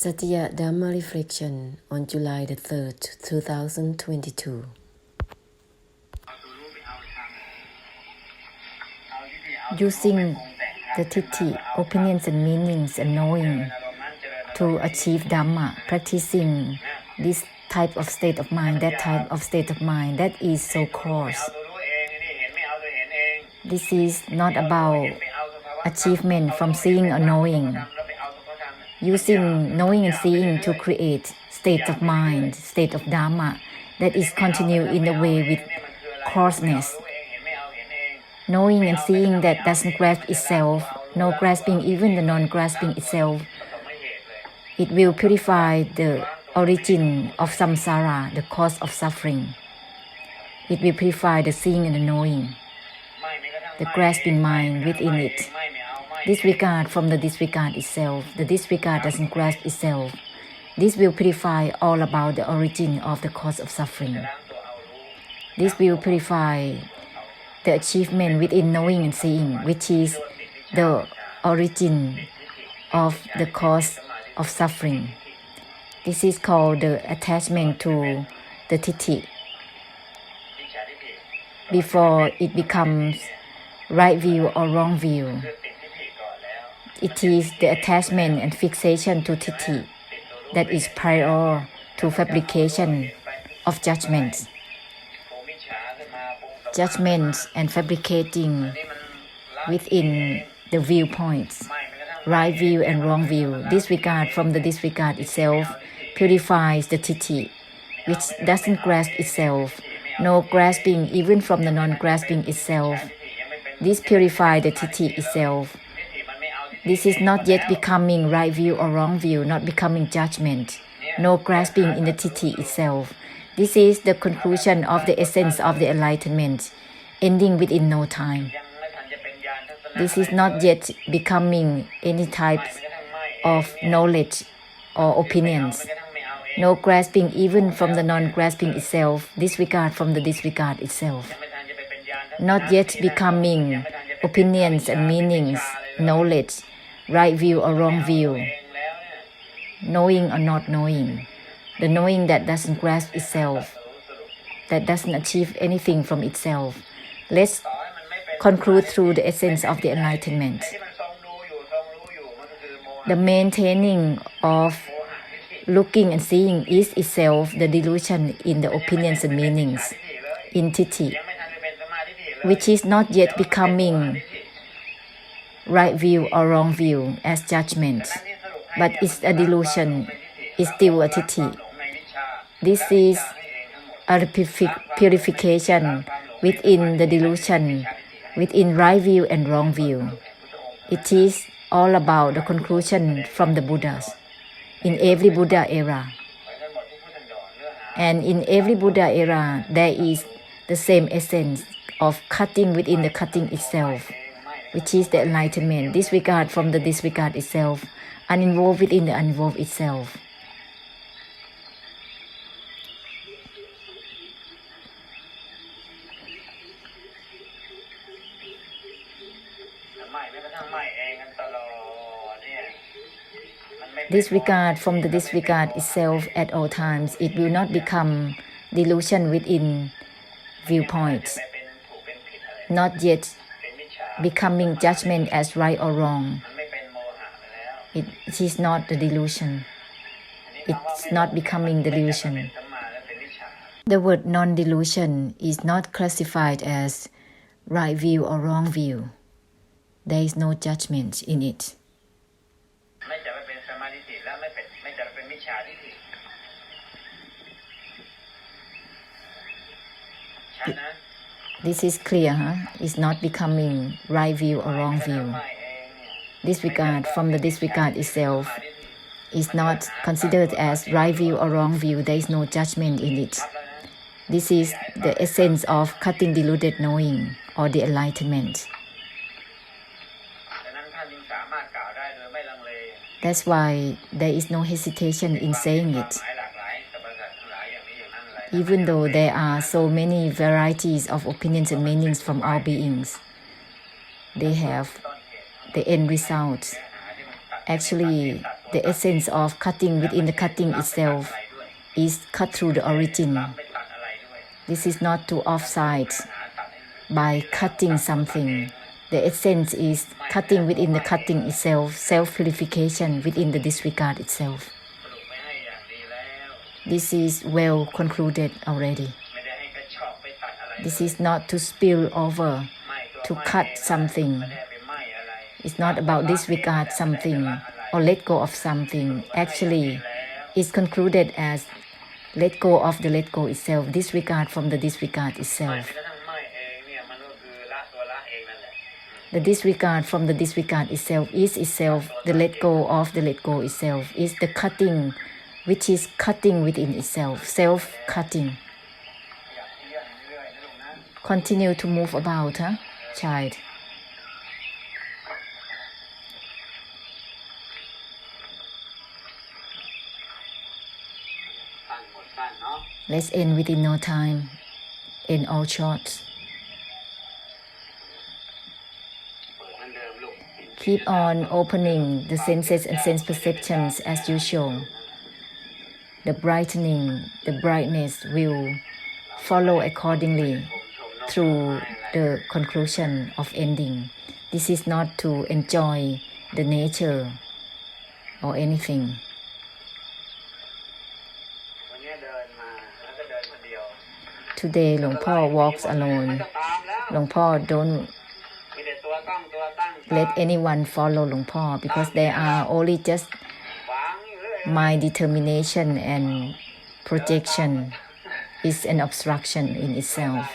Satya Dhamma Reflection on July the 3rd, 2022. Using the Tithi, opinions and meanings and knowing to achieve Dhamma, practicing this type of state of mind, that type of state of mind, that is so coarse. This is not about achievement from seeing or knowing. Using knowing and seeing to create state of mind, state of Dhamma that is continue in the way with coarseness. Knowing and seeing that doesn't grasp itself, no grasping even the non-grasping itself, it will purify the origin of Samsara, the cause of suffering. It will purify the seeing and the knowing, the grasping mind within it. Disregard from the disregard itself. The disregard doesn't grasp itself. This will purify all about the origin of the cause of suffering. This will purify the achievement within knowing and seeing, which is the origin of the cause of suffering. This is called the attachment to the Tithi. Before it becomes right view or wrong view, it is the attachment and fixation to Tithi that is prior to fabrication of judgments. Judgments and fabricating within the viewpoints, right view and wrong view. Disregard from the disregard itself purifies the Tithi, which doesn't grasp itself. No grasping even from the non-grasping itself. This purifies the Tithi itself. This is not yet becoming right view or wrong view, not becoming judgment, no grasping in the Tithi itself. This is the conclusion of the essence of the enlightenment, ending within no time. This is not yet becoming any type of knowledge or opinions, no grasping even from the non-grasping itself, disregard from the disregard itself. Not yet becoming opinions and meanings, knowledge, right view or wrong view, knowing or not knowing, the knowing that doesn't grasp itself, that doesn't achieve anything from itself. Let's conclude through the essence of the enlightenment. The maintaining of looking and seeing is itself the delusion in the opinions and meanings, in Tithi, which is not yet becoming right view or wrong view as judgment, but it's a delusion, it's still a Tithi. This is a purification within the delusion, within right view and wrong view. It is all about the conclusion from the Buddhas in every Buddha era. And in every Buddha era, there is the same essence of cutting within the cutting itself, which is the enlightenment, disregard from the disregard itself, uninvolved within the uninvolved itself. Disregard from the disregard itself at all times, it will not become delusion within viewpoints, not yet becoming judgment as right or wrong. It is not the delusion. It's not becoming delusion. The word non-delusion is not classified as right view or wrong view. There is no judgment in it. This is clear, huh? It's not becoming right view or wrong view. Disregard from the disregard itself is not considered as right view or wrong view. There is no judgment in it. This is the essence of cutting deluded knowing or the enlightenment. That's why there is no hesitation in saying it. Even though there are so many varieties of opinions and meanings from all beings, they have the end result. Actually, the essence of cutting within the cutting itself is cut through the origin. This is not to offside by cutting something. The essence is cutting within the cutting itself, self-purification within the disregard itself. This is well concluded already. This is not to spill over, to cut something. It's not about disregard something or let go of something. Actually, it's concluded as let go of the let go itself, disregard from the disregard itself. The disregard from the disregard itself is itself the let go of the let go itself, is the cutting which is cutting within itself, self-cutting. Continue to move about, child. Let's end within no time, end all short. Keep on opening the senses and sense perceptions as usual. The brightening, the brightness will follow accordingly through the conclusion of ending. This is not to enjoy the nature or anything. Today, Luang Por walks alone. Luang Por don't let anyone follow Luang Por because they are only just my determination and projection is an obstruction in itself.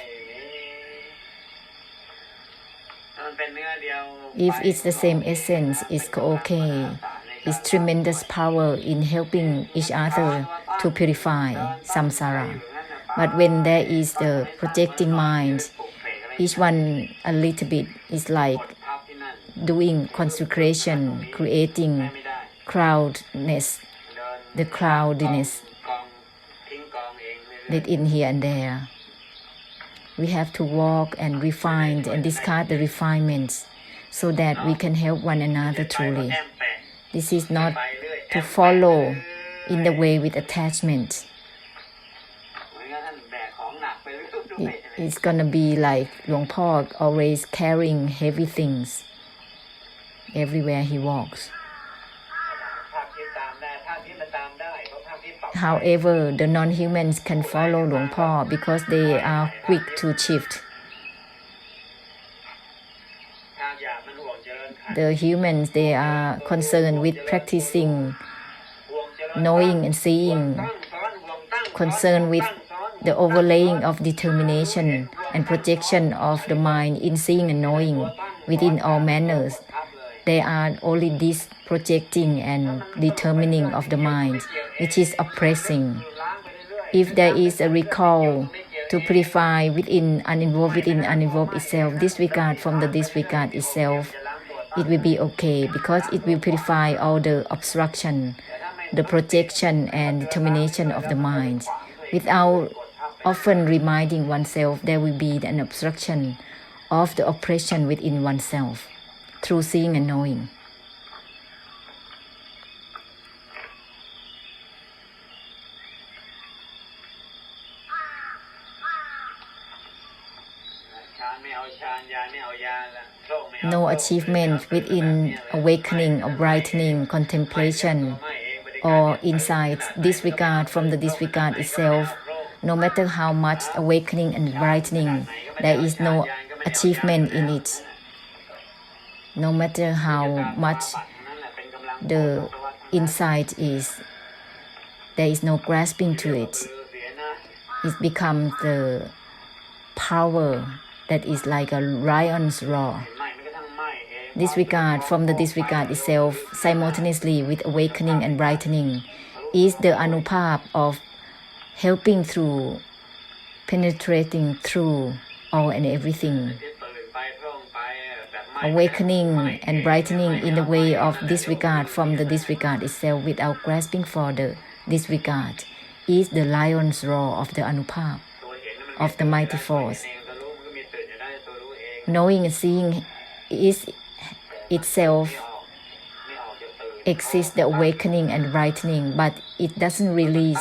If it's the same essence, it's okay. It's tremendous power in helping each other to purify samsara. But when there is the projecting mind, each one a little bit is like doing consecration, creating crowdness, the cloudiness let in here and there. We have to walk and refine and discard the refinements so that we can help one another truly. This is not to follow in the way with attachment. It's gonna be like Luang Por always carrying heavy things everywhere he walks. However, the non-humans can follow Luang Por because they are quick to shift. The humans, they are concerned with practicing, knowing and seeing, concerned with the overlaying of determination and projection of the mind in seeing and knowing within all manners. They are only this projecting and determining of the mind, which is oppressing. If there is a recall to purify within uninvolved itself, disregard from the disregard itself, it will be okay because it will purify all the obstruction, the projection and determination of the mind. Without often reminding oneself, there will be an obstruction of the oppression within oneself through seeing and knowing. No achievement within awakening or brightening, contemplation, or insight, disregard from the disregard itself. No matter how much awakening and brightening, there is no achievement in it. No matter how much the insight is, there is no grasping to it. It becomes the power that is like a lion's roar. Disregard from the disregard itself, simultaneously with awakening and brightening, is the anupap of helping through, penetrating through all and everything. Awakening and brightening in the way of disregard from the disregard itself without grasping for the disregard is the lion's roar of the anupap, of the mighty force. Knowing and seeing is itself exists the awakening and brightening, but it doesn't release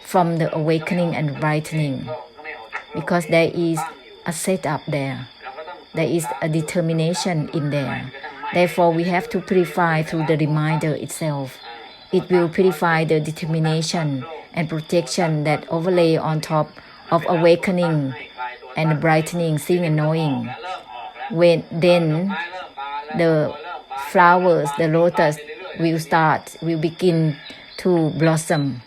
from the awakening and brightening because there is a setup there. There is a determination in there. Therefore, we have to purify through the reminder itself. It will purify the determination and protection that overlay on top of awakening and brightening, seeing and knowing. When then the flowers, the lotus will begin to blossom.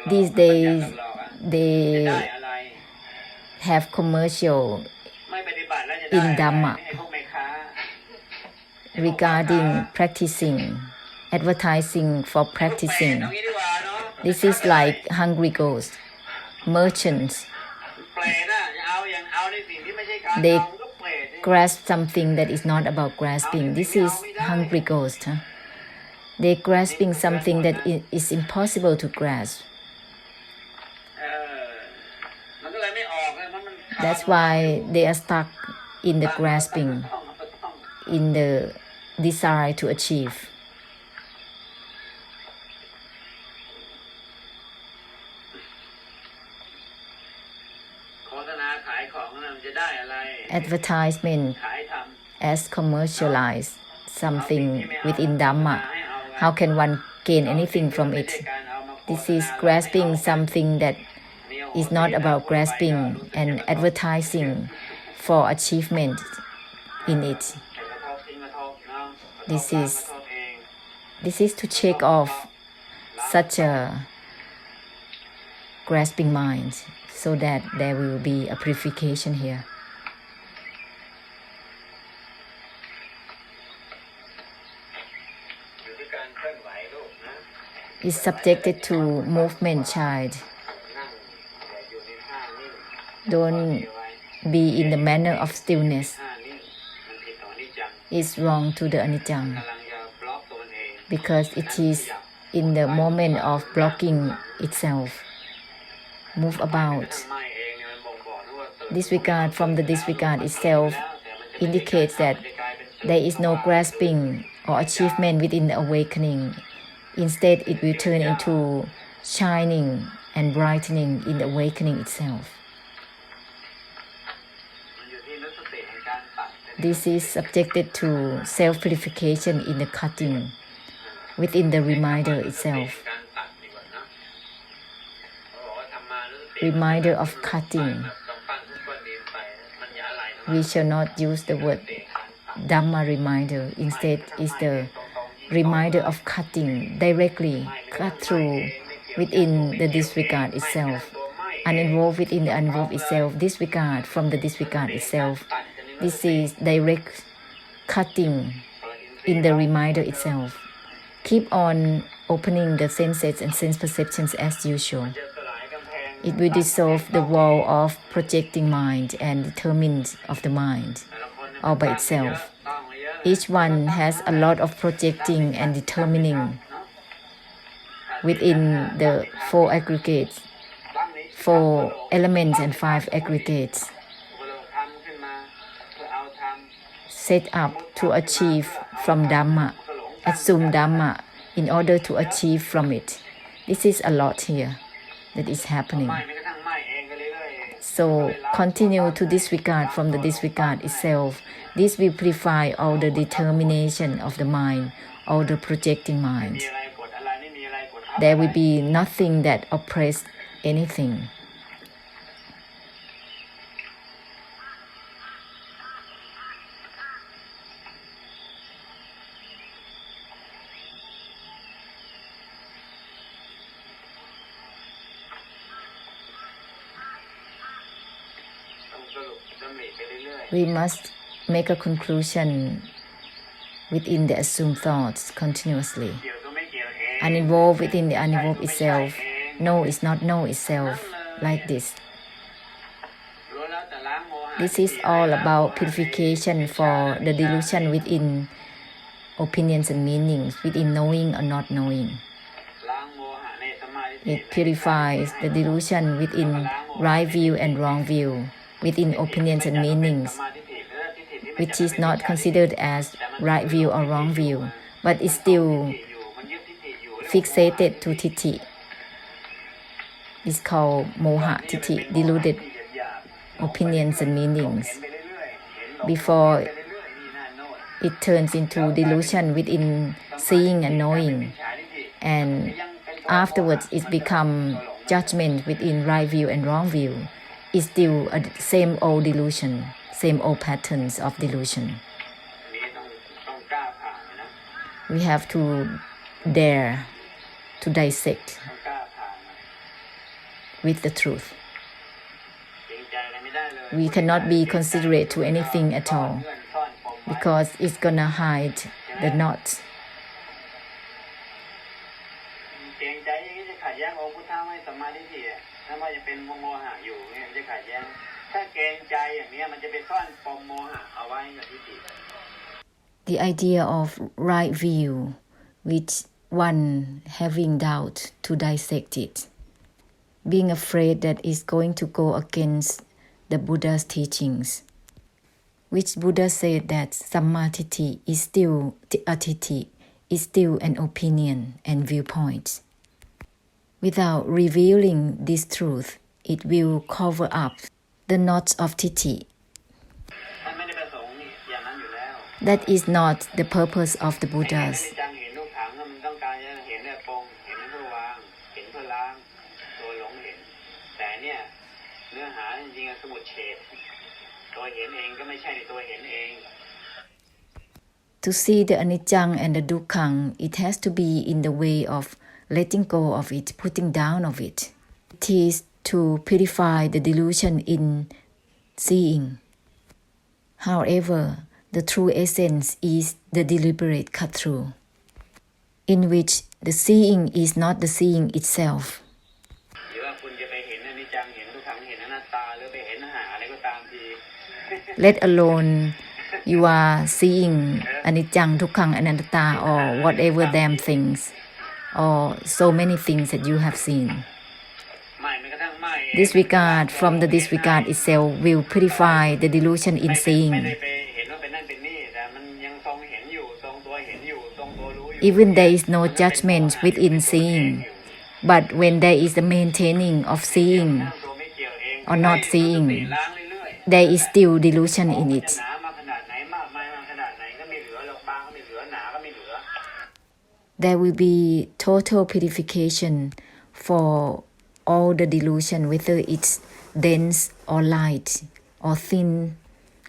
These days, they have commercial in Dhamma regarding practicing, advertising for practicing. This is like hungry ghosts, merchants. They grasp something that is not about grasping. This is hungry ghost. They're grasping something that is impossible to grasp. That's why they are stuck in the grasping, in the desire to achieve. Advertisement as commercialized something within Dhamma. How can one gain anything from it? This is grasping something that is not about grasping and advertising for achievement in it. This is to check off such a grasping mind so that there will be a purification here. Is subjected to movement, child. Don't be in the manner of stillness. It's wrong to the anicca because it is in the moment of blocking itself. Move about. Disregard from the disregard itself indicates that there is no grasping or achievement within the awakening. Instead, it will turn into shining and brightening in the awakening itself. This is subjected to self-purification in the cutting within the reminder itself. Reminder of cutting. We shall not use the word Dhamma reminder. Instead, is the reminder of cutting, directly cut through within the disregard itself, uninvolved within the uninvolved itself, disregard from the disregard itself. This is direct cutting in the reminder itself. Keep on opening the senses and sense perceptions as usual. It will dissolve the wall of projecting mind and determinants of the mind all by itself. Each one has a lot of projecting and determining within the 4 aggregates, 4 elements and 5 aggregates, set up to achieve from Dhamma, assume Dhamma in order to achieve from it. This is a lot here that is happening. So continue to disregard from the disregard itself. This will purify all the determination of the mind, all the projecting mind. There will be nothing that oppresses anything. We must make a conclusion within the assumed thoughts continuously. Uninvolved within the uninvolved itself. No is not no itself, like this. This is all about purification for the delusion within opinions and meanings, within knowing or not knowing. It purifies the delusion within right view and wrong view, within opinions and meanings, which is not considered as right view or wrong view, but is still fixated to Tithi. It's called Moha Tithi, deluded opinions and meanings. Before it turns into delusion within seeing and knowing, and afterwards it becomes judgment within right view and wrong view. It's still a same old delusion, same old patterns of delusion. We have to dare to dissect with the truth. We cannot be considerate to anything at all because it's gonna hide the knot. The idea of right view, which one having doubt to dissect it, being afraid that it's going to go against the Buddha's teachings, which Buddha said that Sammatiti is still a Tithi, is still an opinion and viewpoint. Without revealing this truth, it will cover up the knots of Tithi. That is not the purpose of the Buddhas. To see the anicca and the dukkha, it has to be in the way of letting go of it, putting down of it. It is to purify the delusion in seeing. However, the true essence is the deliberate cut-through, in which the seeing is not the seeing itself. Let alone you are seeing anicca, dukkha, and anatta, or whatever damn things, or so many things that you have seen. Disregard from the disregard itself will purify the delusion in seeing. Even there is no judgment within seeing, but when there is the maintaining of seeing or not seeing, there is still delusion in it. There will be total purification for all the delusion, whether it's dense or light, or thin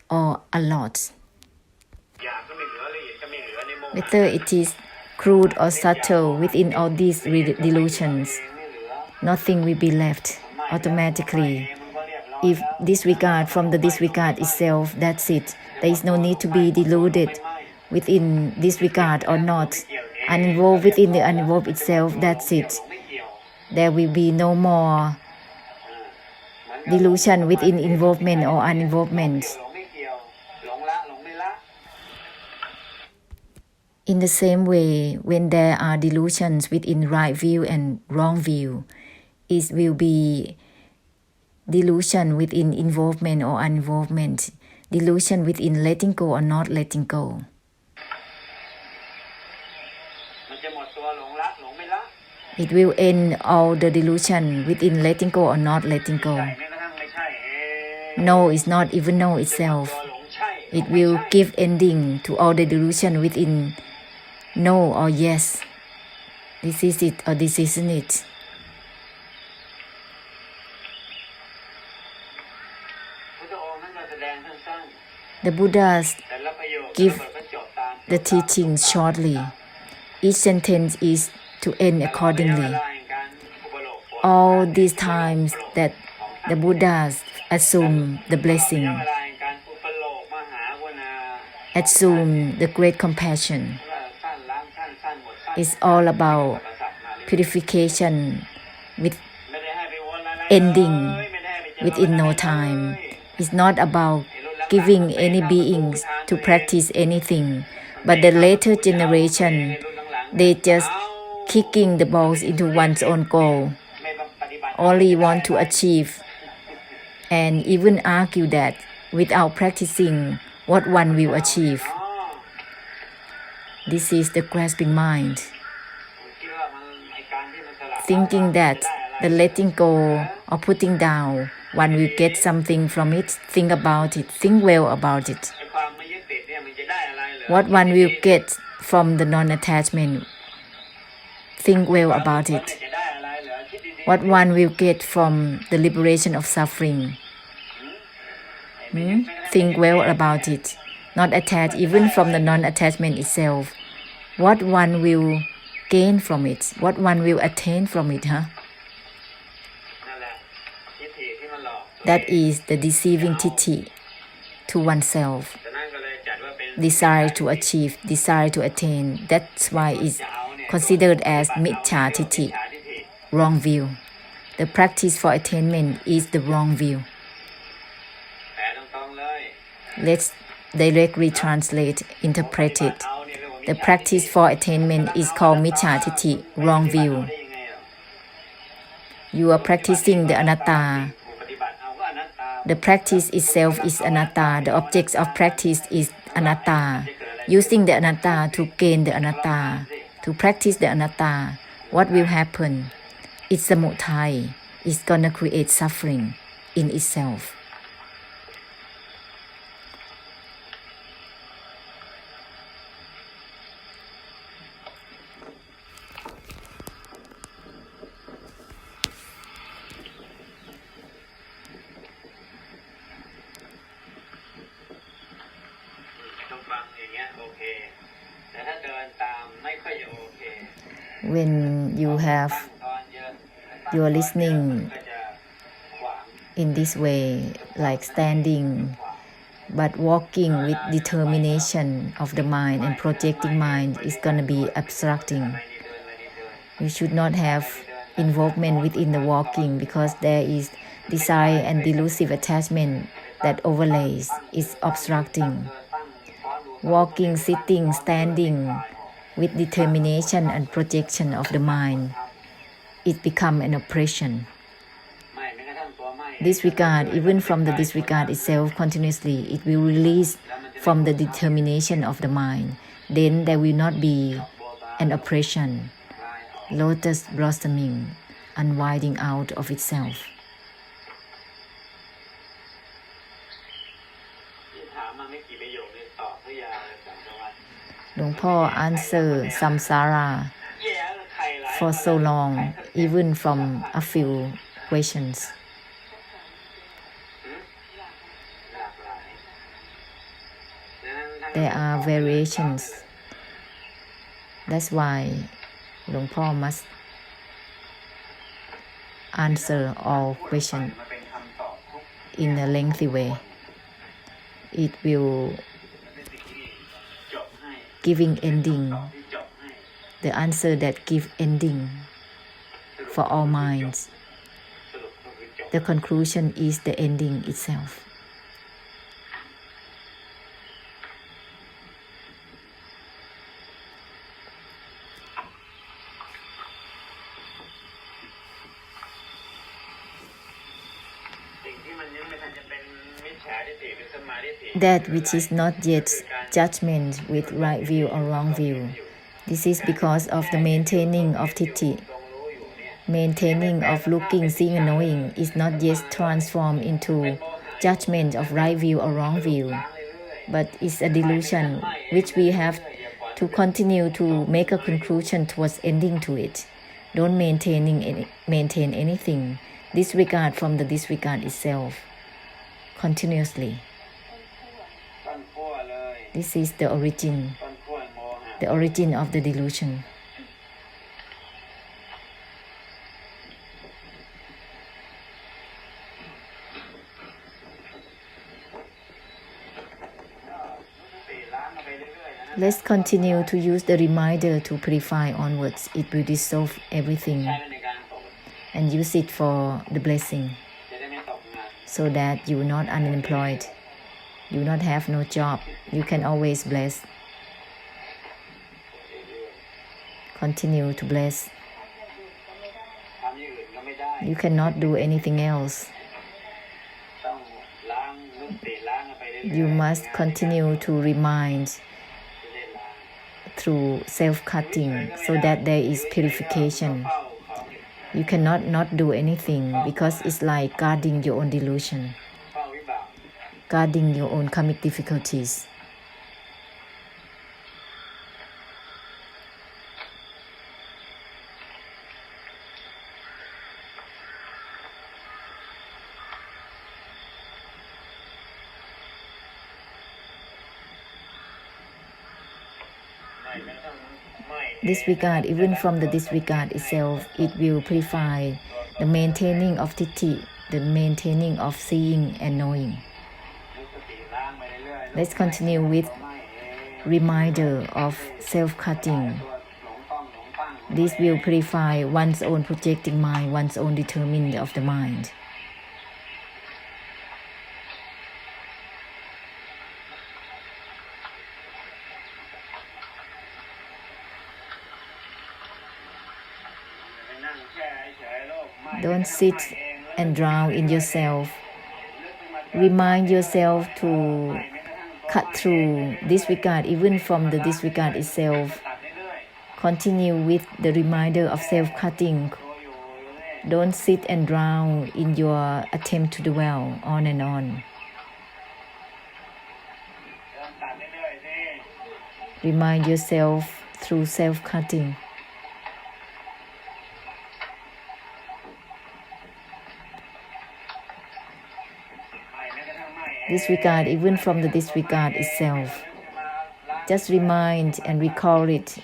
or a lot. Whether it is crude or subtle, within all these delusions, nothing will be left automatically. If disregard from the disregard itself, that's it. There is no need to be deluded within disregard or not. Uninvolved within the uninvolved itself, that's it. There will be no more delusion within involvement or uninvolvement. In the same way, when there are delusions within right view and wrong view, it will be delusion within involvement or uninvolvement, delusion within letting go or not letting go. It will end all the delusion within letting go or not letting go. No is not even no itself. It will give ending to all the delusion within no or yes. This is it or this isn't it. The Buddhas give the teachings shortly. Each sentence is to end accordingly. All these times that the Buddhas assume the blessing, assume the great compassion. It's all about purification with ending within no time. It's not about giving any beings to practice anything, but the later generation, they just kicking the balls into one's own goal only want to achieve and even argue that without practicing what one will achieve. This is the grasping mind, thinking that the letting go or putting down, one will get something from it. Think about it, think well about it. What one will get from the non-attachment, think well about it. What one will get from the liberation of suffering, think well about it. Not attach even from the non-attachment itself. What one will gain from it, what one will attain from it, That is the deceiving titi to oneself. Desire to achieve, desire to attain. That's why it's considered as mithya titi, wrong view. The practice for attainment is the wrong view. Let's directly translate, interpret it. The practice for attainment is called mithya titi, wrong view. You are practicing the anatta. The practice itself is anatta. The object of practice is anatta. Using the anatta to gain the anatta, to practice the anatta, what will happen? It's samudaya. It's gonna create suffering in itself. When you are listening in this way, like standing, but walking with determination of the mind and projecting mind is going to be obstructing. You should not have involvement within the walking because there is desire and delusive attachment that overlays, is obstructing. Walking, sitting, standing with determination and projection of the mind, it becomes an oppression. Disregard, even from the disregard itself continuously, it will release from the determination of the mind. Then there will not be an oppression, lotus blossoming, unwinding out of itself. Luang Por answer Samsara for so long, even from a few questions. There are variations. That's why Luang Por must answer all questions in a lengthy way. It will giving ending, the answer that give ending for all minds. The conclusion is the ending itself. That which is not yet judgment with right view or wrong view. This is because of the maintaining of titi. Maintaining of looking, seeing and knowing is not yet transformed into judgment of right view or wrong view, but is a delusion which we have to continue to make a conclusion towards ending to it. Don't maintain anything. Disregard from the disregard itself continuously. This is the origin of the delusion. Let's continue to use the reminder to purify onwards. It will dissolve everything and use it for the blessing so that you are not unemployed. You not have no job. You can always bless. Continue to bless. You cannot do anything else. You must continue to remind through self-cutting so that there is purification. You cannot not do anything because it's like guarding your own delusion, guarding your own karmic difficulties. Disregard, even from the disregard itself, it will purify the maintaining of Tithi, the maintaining of seeing and knowing. Let's continue with reminder of self-cutting. This will purify one's own projecting mind, one's own determined of the mind. Don't sit and drown in yourself. Remind yourself to cut through disregard, even from the disregard itself. Continue with the reminder of self-cutting. Don't sit and drown in your attempt to dwell on and on. Remind yourself through self-cutting. Disregard, even from the disregard itself. Just remind and recall it.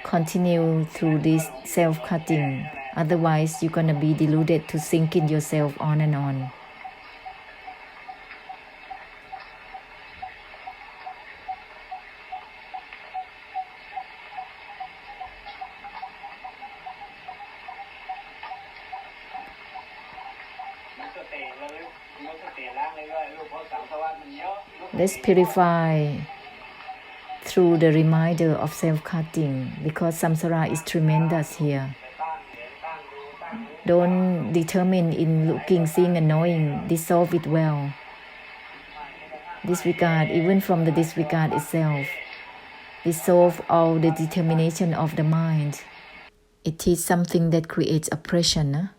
Continue through this self-cutting. Otherwise, you're going to be deluded to sink in yourself on and on. Let's purify through the reminder of self-cutting, because samsara is tremendous here. Don't determine in looking, seeing and knowing. Dissolve it well. Disregard, even from the disregard itself. Dissolve all the determination of the mind. It is something that creates oppression.